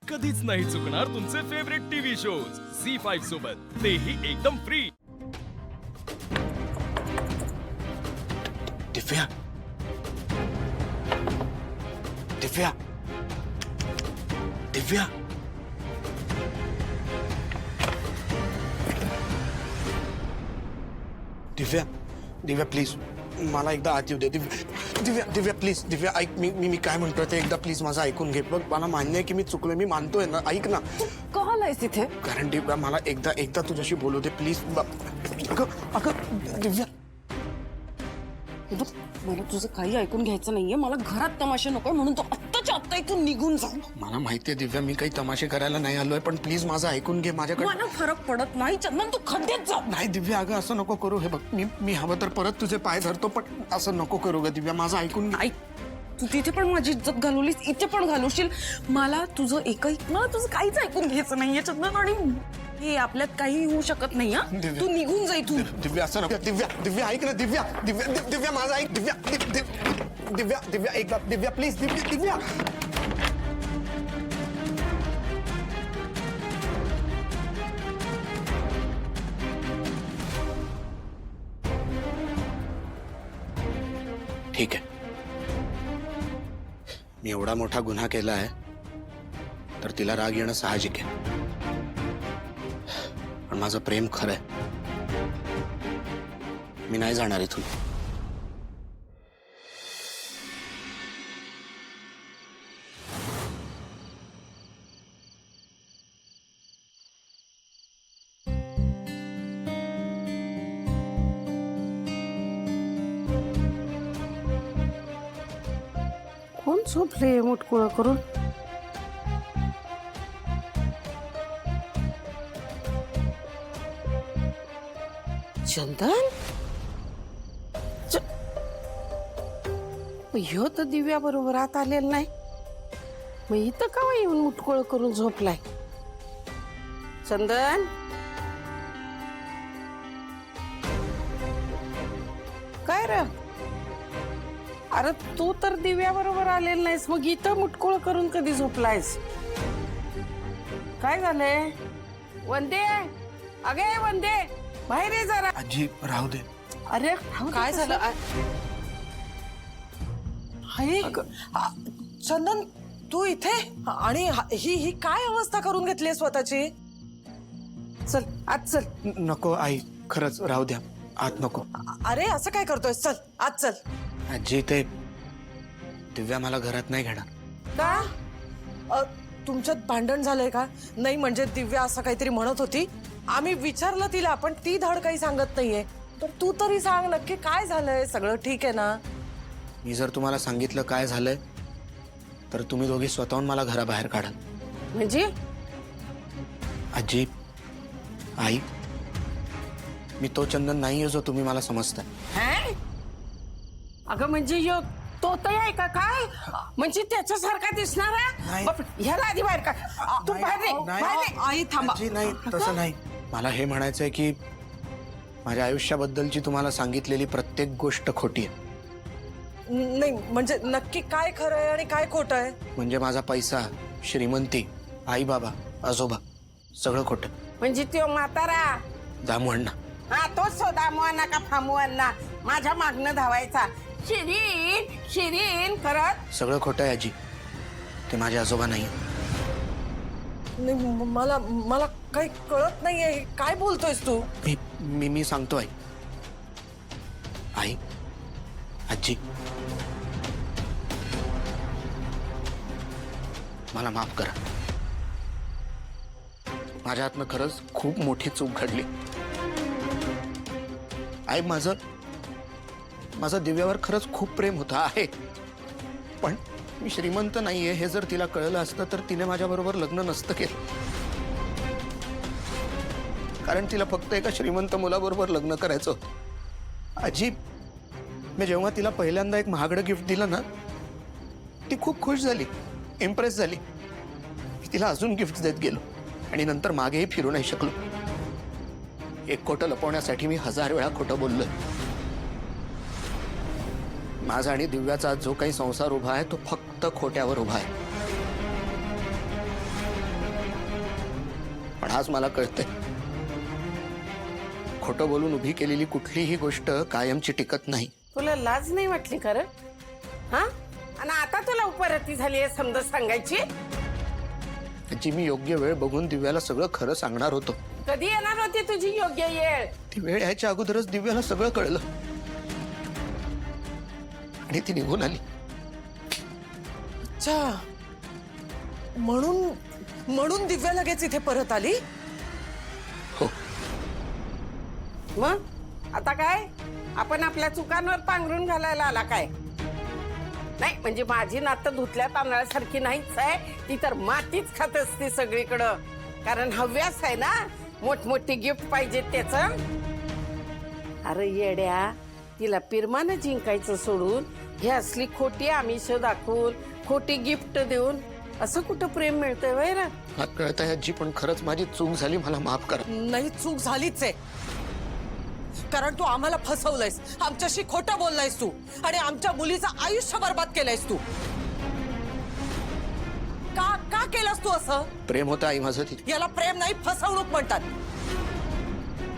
कधीच नाही चुकणार तुमचे फेवरेट टीव्ही शोज झी5 सोबत, तेही एकदम free. Divya, Divya, Divya, Divya, Divya please मला एकदा आत येऊ दे। दिव्या, दिव्या प्लीज, दिव्या ऐक, मी काय म्हणतोय ते एकदा प्लीज माझं ऐकून घे। बघ मला मान्य आहे की मी चुकलोय, मी मानतोय ना, ऐक ना। का आलायस इथे? कारण दिव्या मला एकदा तुझ्याशी बोलू दे प्लीज। अगं दिव्या, मला तुझं काही ऐकून घ्यायचं नाहीये, मला घरात तमाशा नको म्हणून तो आत्ताच्या आत्ता इथून निघून जा। मला माहितीये दिव्या मी काही तमाशे करायला नाही आलोय, पण प्लीज माझं ऐकून घे। माझ्याकडे मला फरक पडत नाही चंदन, तू खड्ड्यात जा। नाही दिव्या, अगं असं नको करू। हे बघ मी हवं तर परत तुझे पाय धरतो, पण असं नको करू ग दिव्या, माझं ऐकून घे। ऐक, तू तिथे पण माझी इज्जत घालवलीस, इथे पण घालवशील। मला तुझं मला तुझं काहीच ऐकून घ्यायचं नाहीये चंदन, आणि हे आपल्यात काही होऊ शकत नाही। दिव्या. तू निघून जा इथून। दिव्या असं नको। दिव्या, दिव्या ऐक ना, दिव्या, दिव्या, दिव्या माझं ऐक। दिव्या, दिव्या, दिव्या एकदा, दिव्या प्लीज, दिव्या, दिव्या। ठीक आहे, मी एवढा मोठा गुन्हा केला आहे तर तिला राग येणं साहजिक आहे, पण माझं प्रेम खरं आहे। मी नाही जाणार इथून। कोण झोपले मुटकुळं करून? चंदन, ह्यो तर दिव्या बरोबर आत आलेला नाही, मग इथं का येऊन मुटकुळं करून झोपलाय? चंदन, काय रे? अरे तू तर दिव्या बरोबर आलेला नाहीस, मग इथं मुटकुळ करून कधी झोपलायस? काय झालंय? वंदे, अगे वंदे, बाहेर ये जरा। आजी राहू दे। अरे काय झालं? चंदन, तू इथे? आणि ही काय अवस्था करून घेतली स्वतःची? चल आत चल। नको आई, खरंच राहू द्या, आत नको। अरे असं काय करतोय? चल आत चल। आजी ते दिव्या मला घरात नाही घेणार। का? तुमच्यात भांडण झालंय का? नाही म्हणजे दिव्या असं काहीतरी म्हणत होती, आम्ही विचारलं तिला, पण ती धड काही सांगत नाहीये। तर तू तरी सांग नक्की काय झालंय, सगळं ठीक आहे ना? मी जर तुम्हाला सांगितलं काय झालंय तर तुम्ही दोघी स्वतःहून मला घराबाहेर काढाल। म्हणजे आजी, आई, मी तो चंदन नाहीये जो तुम्ही मला समजताय। अगं म्हणजे ह्यो तोतया आहे का काय? म्हणजे त्याच्यासारखा दिसणारा? नाही. ह्याला आधी बाहेर का? तू बाहेर ये, बाहेर ये. आई थांबा। आजी नाही, तसं नाही। मला हे म्हणायचंय की माझ्या आयुष्याबद्दलची तुम्हाला सांगितलेली प्रत्येक गोष्ट खोटी आहे। नाही म्हणजे नक्की काय खरं आहे आणि काय खोटं आहे? म्हणजे माझा पैसा, श्रीमंती, आई बाबा, आजोबा सगळं खोटं। म्हणजे तो म्हातारा दामू अण्णा, हा तोच तो दामवाना का फामवाना माझ्या मागणं धावायचा, शिरीन शिरीन करत। सगळं खोटं आहे आजी, ते माझे आजोबा नाही। नाही, मला काही कळत नाहीये, काय बोलतोयस तू? मी सांगतो आई। आई, आजी, मला माफ करा। माझ्या हातनं खरंच खूप मोठी चूक घडली। आई, माझं दिव्यावर खरंच खूप प्रेम होतं आहे, पण मी श्रीमंत नाहीये हे जर तिला कळलं असतं तर तिने माझ्याबरोबर लग्न नसतं केलं, कारण तिला फक्त एका श्रीमंत मुलाबरोबर लग्न करायचं होतं। आजी, मी जेव्हा तिला पहिल्यांदा एक महागडं गिफ्ट दिलं ना, ती खूप खुश झाली, इम्प्रेस झाली। तिला अजून गिफ्ट देत गेलो आणि नंतर मागेही फिरू नाही शकलो। एक खोटं लपवण्यासाठी मी 1000 वेळा खोटं बोललोय। माझा आणि दिव्याचा जो काही संसार उभा आहे तो फक्त खोट्यावर उभा आहे। आज मला कळतंय, खोटं बोलून उभी केलेली कुठलीही गोष्ट कायमची टिकत नाही. तुला लाज नाही वाटली खरं? हा, आणि आता तुला उपरती झाली आहे समजा सांगायची. जी मी योग्य वेळ बघून दिव्याला सगळं खरं सांगणार होतो. कधी येणार होती तुझी योग्य वेळ? ती वेळ यायच्या अगोदरच दिव्याला सगळं कळलं आणि ती निघून आली. अच्छा, म्हणून दिव्या लगेच इथे परत आली. हो, मग आता काय आपण आपल्या चुकांवर पांघरून घालायला आला काय? नाही म्हणजे माझी नातं धुतल्या तांदळासारखी नाहीच आहे, ती तर मातीच खात असते सगळीकडं. कारण हव्यास आहे ना, मोठमोठी गिफ्ट पाहिजे त्याच. अरे येड्या, तिला पिरमानं जिंकायचं सोडून हे असली खोटी आमिष दाखवून, खोटी गिफ्ट देऊन असं कुठं प्रेम मिळतंय वय ना? मला कळत आहे आजी, पण खरंच माझी चूक झाली, मला माफ करा. नाही, चूक झालीच आहे. कारण तू आम्हाला फसवलंयस, आमच्याशी खोटं बोललायस तू, आणि आमच्या मुलीचं आयुष्य बर्बाद केलंयस तू. का केलंस तू असं? प्रेम होतं आई माझं तिथे. याला प्रेम नाही, फसवणूक म्हणतात.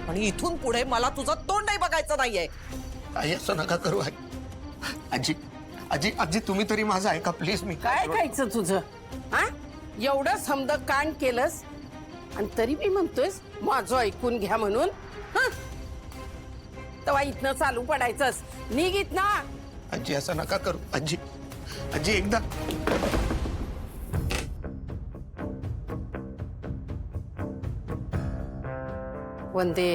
आणि इथून पुढे मला तुझं तोंडही बघायचं नाहीये. आई असं नका करू. आई, आजी आजी आजी तुम्ही तरी माझं ऐका प्लीज. मी काय खायचं तुझं? हा, एवढं समद कान केलंस आणि तरी मी म्हणतोयस माझं ऐकून घ्या म्हणून. हा, तेव्हा इथनं चालू पडायचंस. निघित ना. आजी असं नका करू. आजी आजी एकदा वंदे,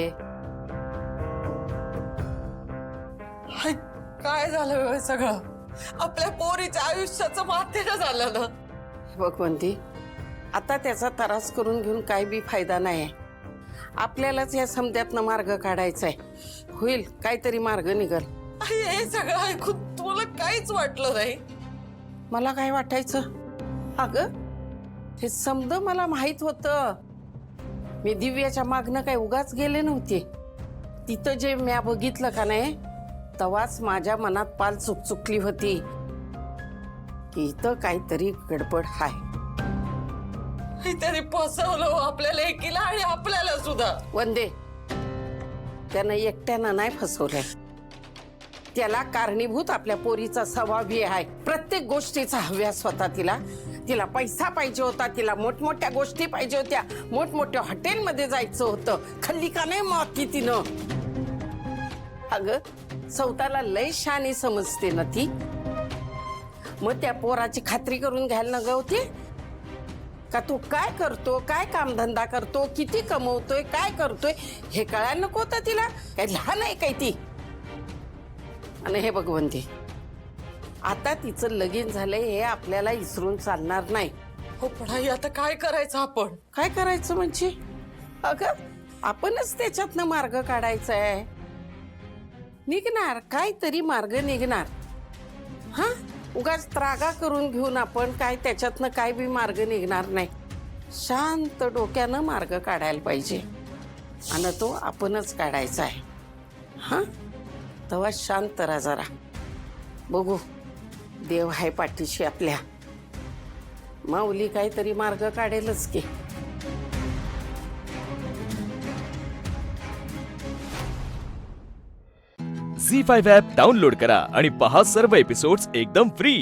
हाय, काय झालं हे सगळं? आपल्या पोरीच्या आयुष्याचं मातेचं झालं ना. बघ वंदी, आता त्याचा त्रास करून घेऊन काही बी फायदा नाही. आपल्यालाच या समद्यातनं मार्ग काढायचा आहे. होईल काहीतरी मार्ग निघल. आई, हे सगळं ऐकून तुला काहीच वाटलं नाही? मला काय वाटायचं? अगं हे समद मला माहित होतं. मी दिव्याच्या मागणं काही उगाच गेले नव्हते. तिथं जे म्या बघितलं का नाही, तेव्हाच माझ्या मनात पाल चुकचुकली होती की इथं काहीतरी गडबड आहे. त्याने फसवलं आपल्याला एकीला आणि आपल्याला सुद्धा. वंदे, त्यानं एकट्यानं नाही फसवलंय. त्याला कारणीभूत आपल्या पोरीचा स्वभाव आहे. प्रत्येक गोष्टीचा हव्यास होता तिला. तिला पैसा पाहिजे होता, तिला मोठमोठ्या गोष्टी पाहिजे होत्या, मोठमोठ्या हॉटेलमध्ये जायचं होतं. खाल्ली का नाही मग ती तिनं? अगं स्वतःला लय शानी समजते ना ती. मग त्या पोराची खात्री करून घ्यायला न गवते का? तू काय करतो, काय कामधंदा करतो, किती कमवतोय, काय करतोय हे कळायला नको होतं तिला? काय लहान आहे काय ती? आणि हे भगवंती, आता तिचं लगीन झालंय हे आपल्याला इसरून चालणार नाही. हो, पण आई आता काय करायचं आपण? काय करायचं म्हणजे? अगं आपणच त्याच्यातनं मार्ग काढायचा आहे. निघणार काहीतरी मार्ग निघणार. हा, उगाच त्रागा करून घेऊन आपण काय त्याच्यातनं काय बी मार्ग निघणार नाही. शांत डोक्यानं मार्ग काढायला पाहिजे आणि तो आपणच काढायचा आहे. हा, तेव्हा शांत राहा जरा. बघू, देव आहे पाठीशी आपल्या. माऊली काहीतरी मार्ग काढेलच की. झी 5 ॲप डाउनलोड करा आणि पहा सर्व एपिसोड्स एकदम फ्री.